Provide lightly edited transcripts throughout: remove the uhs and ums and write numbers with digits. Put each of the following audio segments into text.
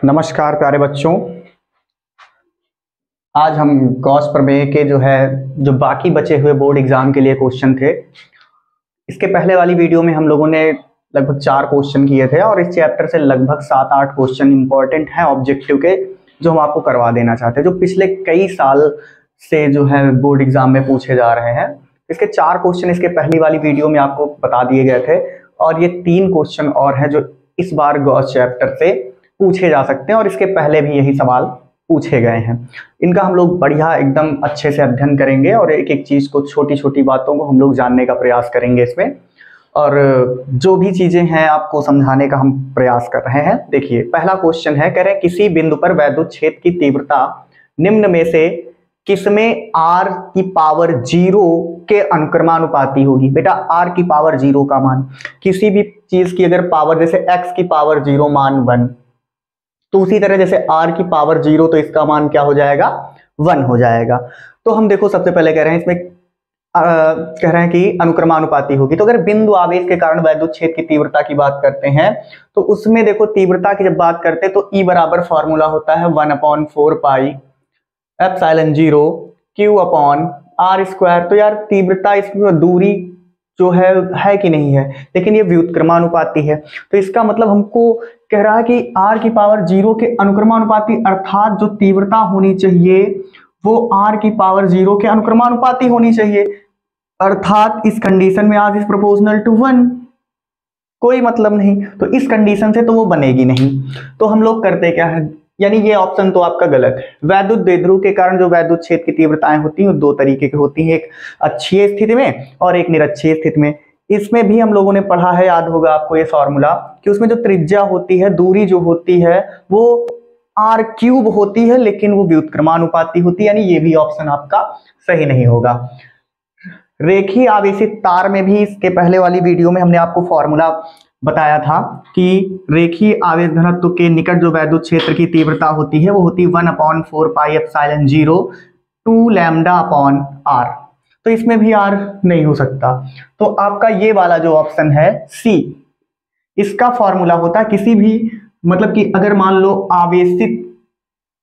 नमस्कार प्यारे बच्चों। आज हम गॉस प्रमेय के जो बाकी बचे हुए बोर्ड एग्जाम के लिए क्वेश्चन थे, इसके पहले वाली वीडियो में हम लोगों ने लगभग 4 क्वेश्चन किए थे और इस चैप्टर से लगभग 7-8 क्वेश्चन इंपॉर्टेंट हैं ऑब्जेक्टिव के, जो हम आपको करवा देना चाहते हैं, जो पिछले कई साल से बोर्ड एग्जाम में पूछे जा रहे हैं। इसके 4 क्वेश्चन इसके पहली वाली वीडियो में आपको बता दिए गए थे और ये 3 क्वेश्चन और हैं जो इस बार गॉस चैप्टर से पूछे जा सकते हैं और इसके पहले भी यही सवाल पूछे गए हैं। इनका हम लोग बढ़िया एकदम अच्छे से अध्ययन करेंगे और एक एक चीज को, छोटी छोटी बातों को हम लोग जानने का प्रयास करेंगे इसमें, और जो भी चीजें हैं आपको समझाने का हम प्रयास कर रहे हैं। देखिए पहला क्वेश्चन है, कह रहे हैं किसी बिंदु पर वैद्युत क्षेत्र की तीव्रता निम्न में से किसमें r की पावर 0 के अनुक्रमानुपाती होगी। बेटा r की पावर 0 का मान, किसी भी चीज की अगर पावर, जैसे x की पावर 0 मान 1, तो उसी तरह जैसे r की पावर 0 तो इसका मान क्या हो जाएगा, 1 हो जाएगा। तो हम देखो सबसे पहले कह रहे हैं इसमें कह रहे हैं कि अनुक्रमानुपाती होगी। तो अगर बिंदु आवेश के कारण वैद्युत क्षेत्र की तीव्रता की बात करते हैं तो उसमें देखो तीव्रता की जब बात करते हैं तो E बराबर फॉर्मूला होता है 1/4 pi epsilon 0 Q upon r square. तो यार तीव्रता, इसमें दूरी जो है कि नहीं है, लेकिन ये व्युत्क्रमानुपाती है। तो इसका मतलब हमको कह रहा है कि r की पावर 0 के अनुक्रमानुपाती, अर्थात जो तीव्रता होनी चाहिए वो r की पावर 0 के अनुक्रमानुपाती होनी चाहिए, अर्थात इस कंडीशन में r इज प्रोपोर्शनल टू 1। कोई मतलब नहीं, तो इस कंडीशन से तो वो बनेगी नहीं। तो हम लोग करते क्या है, यानी ये ऑप्शन तो आपका गलत है। वैद्युत द्विध्रुव के कारण जो वैद्युत क्षेत्र की तीव्रताएं होती हैं वो 2 तरीके की होती हैं, एक अक्षीय स्थिति में और एक निरक्षीय स्थिति में। इसमें भी हम लोगों ने पढ़ा है, याद होगा आपको ये फॉर्मूला, कि उसमें जो त्रिज्या होती है, दूरी जो होती है वो r³ होती है, लेकिन वो व्युत्क्रमानुपाती होती है, यानी ये भी ऑप्शन आपका सही नहीं होगा। रेखीय आवेशित तार में भी इसके पहले वाली वीडियो में हमने आपको फॉर्मूला बताया था कि रेखीय आवेश घनत्व के निकट जो वैद्युत क्षेत्र की तीव्रता होती है वो होती है 1/4 pi epsilon 0 2 lambda upon r। तो इसमें भी r नहीं हो सकता, तो आपका ये वाला जो ऑप्शन है C, इसका फॉर्मूला होता है किसी भी, मतलब कि अगर मान लो आवेशित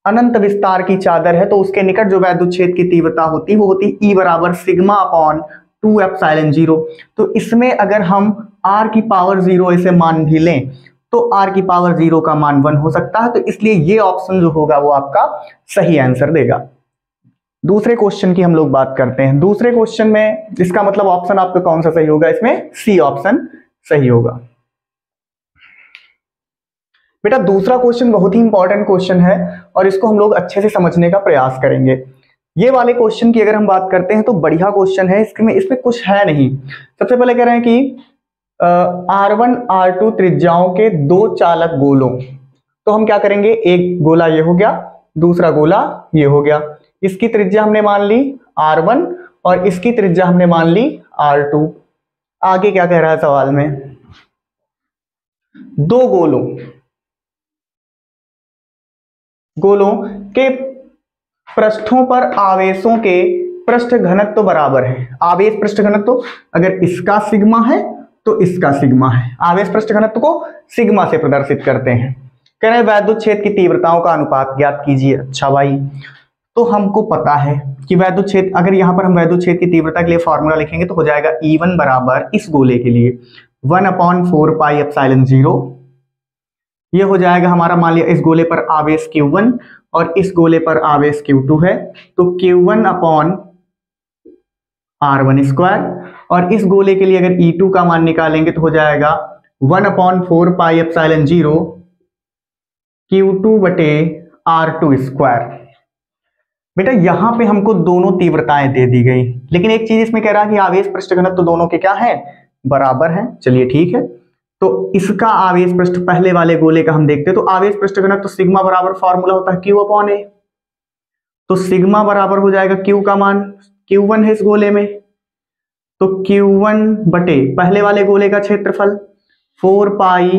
अनंत विस्तार की चादर है तो उसके निकट जो वैद्युत क्षेत्र की तीव्रता होती है वो होती E बराबर सिग्मा अपॉन 2 एप्सिलॉन 0। तो इसमें अगर हम r की पावर 0 ऐसे मान भी लें तो r की पावर 0 का मान 1 हो सकता है, तो इसलिए ये ऑप्शन जो होगा वो आपका सही आंसर देगा। दूसरे क्वेश्चन की हम लोग बात करते हैं। दूसरे क्वेश्चन में इसका मतलब ऑप्शन आपका कौन सा सही होगा, इसमें C ऑप्शन सही होगा। बेटा दूसरा क्वेश्चन बहुत ही इंपॉर्टेंट क्वेश्चन है और इसको हम लोग अच्छे से समझने का प्रयास करेंगे। ये वाले क्वेश्चन की अगर हम बात करते हैं तो बढ़िया क्वेश्चन है, इसमें कुछ है नहीं। सबसे पहले कह रहे हैं कि R1 R2 त्रिज्याओं के 2 चालक गोलों, तो हम क्या करेंगे, एक गोला ये हो गया, दूसरा गोला ये हो गया। इसकी त्रिज्या हमने मान ली R1 और इसकी त्रिज्या हमने मान ली R2। आगे क्या कह रहा है सवाल में, 2 गोलों के पृष्ठों पर आवेशों के पृष्ठ घनत्व बराबर है। आवेश पृष्ठ घनत्व अगर इसका सिग्मा है तो इसका सिग्मा है, आवेश पृष्ठ घनत्व को सिग्मा से प्रदर्शित करते हैं। कह रहे हैं वैद्युत क्षेत्र की तीव्रताओं का अनुपात ज्ञात कीजिए। अच्छा भाई, तो हमको पता है कि वैद्युत क्षेत्र, अगर यहाँ पर हम वैद्युत क्षेत्र की तीव्रता के लिए फॉर्मूला लिखेंगे तो हो जाएगा E1 बराबर इस गोले के लिए 1/4 पाई एप्सिलॉन 0। ये हो जाएगा हमारा, मान लिया इस गोले पर आवेश Q1 और इस गोले पर आवेश Q2 है, तो Q1 अपॉन R1 स्क्वायर, और इस गोले के लिए अगर E2 का मान निकालेंगे तो हो जाएगा 1/4 पाई एप्सिलॉन 0 Q2 बटे R2 स्क्वायर। बेटा यहां पे हमको दोनों तीव्रताएं दे दी गई, लेकिन एक चीज इसमें कह रहा है कि आवेश पृष्ठ घनत्व तो दोनों के क्या है, बराबर है। चलिए ठीक है, तो इसका आवेश पृष्ठ, पहले वाले गोले का हम देखते हैं, तो आवेश पृष्ठ घनत्व तो सिग्मा बराबर फॉर्मूला होता है Q अपॉन A। तो सिग्मा बराबर हो जाएगा Q का मान, Q1 है इस गोले में, तो Q1 बटे पहले वाले गोले का क्षेत्रफल 4 पाई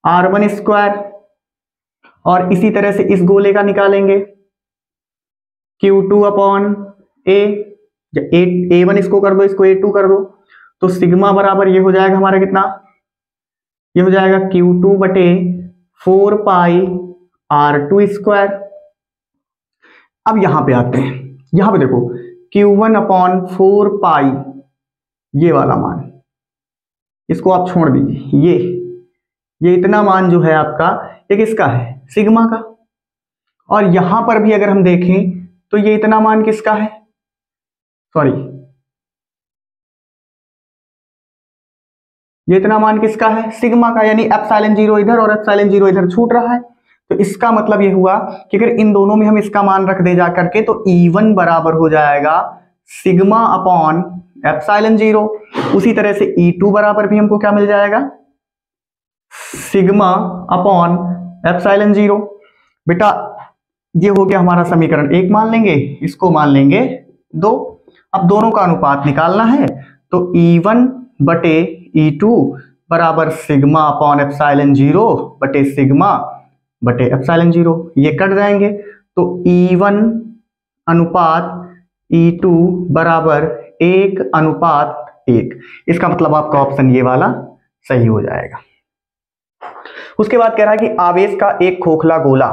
R1 स्क्वायर, और इसी तरह से इस गोले का निकालेंगे Q2 अपॉन A। A1 इसको कर दो, इसको A2 कर दो, तो सिग्मा बराबर ये हो जाएगा हमारा कितना, ये हो जाएगा Q2 बटे 4 पाई r2²। अब यहां पे आते हैं, यहां पे देखो Q1/4 पाई, ये वाला मान, इसको आप छोड़ दीजिए, ये इतना मान जो है आपका ये किसका है, सिग्मा का। और यहां पर भी अगर हम देखें तो ये इतना मान किसका है, सॉरी ये इतना मान किसका है, सिग्मा का, यानी ε0 इधर और ε0 इधर छूट रहा है। तो इसका मतलब ये हुआ कि अगर इन दोनों में हम इसका मान रख दे जा करके तो E1 बराबर हो जाएगा सिग्मा अपॉन ε0। उसी तरह से E2 बराबर भी हमको क्या मिल जाएगा, सिग्मा अपॉन ε0। बेटा ये हो गया हमारा समीकरण 1 मान लेंगे, इसको मान लेंगे 2। अब दोनों का अनुपात निकालना है तो E1 बटे E2 बराबर सिग्मा अपॉन ε0 बटे सिग्मा बटे ε0, ये कट जाएंगे तो E1 अनुपात E2 बराबर 1:1। इसका मतलब आपका ऑप्शन ये वाला सही हो जाएगा। उसके बाद कह रहा है कि आवेश का एक खोखला गोला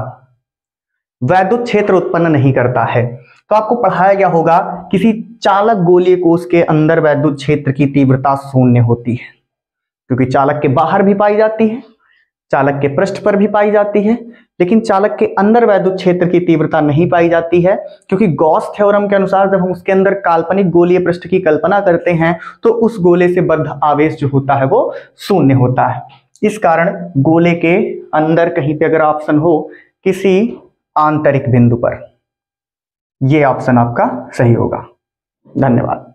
वैद्युत क्षेत्र उत्पन्न नहीं करता है। तो आपको पढ़ाया गया होगा किसी चालक गोलीय कोश के अंदर वैद्युत क्षेत्र की तीव्रता शून्य होती है, क्योंकि चालक के बाहर भी पाई जाती है, चालक के पृष्ठ पर भी पाई जाती है, लेकिन चालक के अंदर वैद्युत क्षेत्र की तीव्रता नहीं पाई जाती है, क्योंकि गॉस थ्योरम के अनुसार जब हम उसके अंदर काल्पनिक गोलीय पृष्ठ की कल्पना करते हैं तो उस गोले से बद्ध आवेश जो होता है वो शून्य होता है। इस कारण गोले के अंदर कहीं पे अगर ऑप्शन हो किसी आंतरिक बिंदु पर, यह ऑप्शन आपका सही होगा। धन्यवाद।